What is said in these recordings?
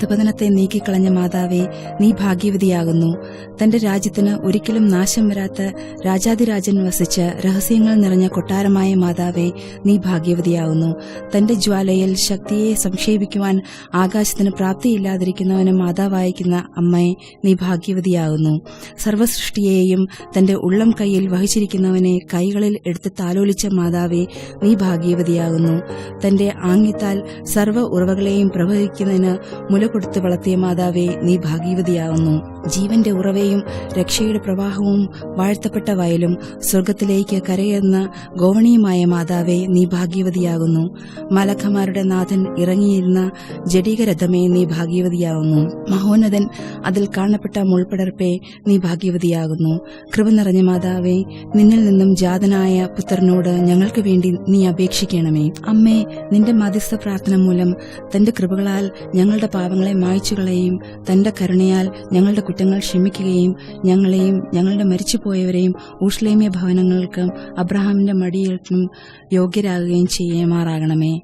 അധപതനത്തെ നീക്കിക്കളഞ്ഞ മാതാവേ, നീ ഭാഗ്യവതിയാകുന്നു. തന്റെ രാജ്യത്തിന് ഒരിക്കലും നാശം വരാത്ത രാജാതിരാജൻ വസിച്ച രഹസ്യങ്ങൾ നിറഞ്ഞ കൊട്ടാരമായ മാതാവേ, നീ ഭാഗ്യവതിയാകുന്നു. തന്റെ ജ്വാലയിൽ ശക്തിയെ സംക്ഷേപിക്കുവാൻ ആകാശത്തിന് പ്രാപ്തിയില്ലാതിരിക്കുന്നവന് മാതാവായിരിക്കുന്ന അമ്മയെ, നീ ഭാഗ്യവതിയാകുന്നു. സർവസൃഷ്ടിയെയും തന്റെ ഉള്ളം കൈയിൽ വഹിച്ചിരിക്കുന്നവനെ കൈകളിൽ എടുത്ത് താലോലിച്ച മാതാവേ, നീ ഭാഗ്യവതിയാകുന്നു. തന്റെ ആംഗ്യത്താൽ സർവ്വ ഉറവകളെയും പ്രവഹിക്കുന്നതിന് മുല കൊടുത്ത് വളർത്തിയ മാതാവേ, നീ ഭാഗ്യവതിയാകുന്നു. ജീവന്റെ ഉറവയും രക്ഷയുടെ പ്രവാഹവും വാഴ്ത്തപ്പെട്ട വയലും സ്വർഗത്തിലേക്ക് കരയുന്ന ഗോവണിയുമായ മാതാവേ, നീ ഭാഗ്യവതിയാകുന്നു. മലഖമാരുടെ നാഥൻ ഇറങ്ങിയിരുന്ന ജഡീകരഥമേ, നീ ഭാഗ്യവതിയാകുന്നു. മഹോന്നതൻ അതിൽ കാണപ്പെട്ട മുൾപ്പടർപ്പേ, നീ ഭാഗ്യവതിയാകുന്നു. കൃപ നിറഞ്ഞ മാതാവേ, നിന്നിൽ നിന്നും ജാതനായ പുത്രനോട് ഞങ്ങൾക്ക് വേണ്ടി നീ അപേക്ഷിക്കണമേ. അമ്മേ, നിന്റെ മധ്യസ്ഥ പ്രാർത്ഥന മൂലം തന്റെ കൃപകളാൽ ഞങ്ങളുടെ പാപങ്ങളെ മായ്ച്ചുകളയും തന്റെ കരുണയാൽ ഞങ്ങളുടെ കുറ്റങ്ങൾ ക്ഷമിക്കുകയും ഞങ്ങളെയും ഞങ്ങളുടെ മരിച്ചുപോയവരെയും ഊഷ്ലേമ്യ ഭവനങ്ങൾക്കും അബ്രഹാമിന്റെ മടിയേൽക്കും യോഗ്യരാകുകയും ചെയ്യുമാറാകണമേ.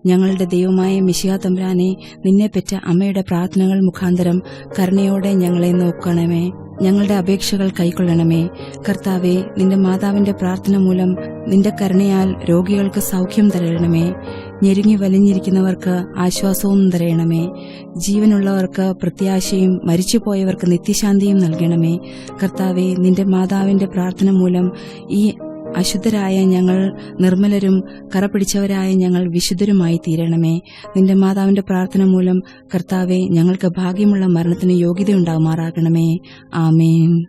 ഞങ്ങളുടെ ദൈവമായ മിശിഹാ തമ്പുരാനെ, നിന്നെ പെറ്റ അമ്മയുടെ പ്രാർത്ഥനകൾ മുഖാന്തരം കരുണയോടെ ഞങ്ങളെ നോക്കണമേ. ഞങ്ങളുടെ അപേക്ഷകൾ കൈക്കൊള്ളണമേ. കർത്താവേ, നിന്റെ മാതാവിന്റെ പ്രാർത്ഥന മൂലം നിന്റെ കരുണയാൽ രോഗികൾക്ക് സൗഖ്യം തരണമേ. ഞെരുങ്ങി വലിഞ്ഞിരിക്കുന്നവർക്ക് ആശ്വാസവും തരയണമേ. ജീവനുള്ളവർക്ക് പ്രത്യാശയും മരിച്ചുപോയവർക്ക് നിത്യശാന്തിയും നൽകണമേ. കർത്താവേ, നിന്റെ മാതാവിന്റെ പ്രാർത്ഥന മൂലം ഈ അശുദ്ധരായ ഞങ്ങൾ നിർമ്മലരും കറപിടിച്ചവരായ ഞങ്ങൾ വിശുദ്ധരുമായി തീരണമേ. നിന്റെ മാതാവിന്റെ പ്രാർത്ഥന മൂലം കർത്താവെ, ഞങ്ങൾക്ക് ഭാഗ്യമുള്ള മരണത്തിന് യോഗ്യതയുണ്ടാകുമാറാകണമേ. ആമേൻ.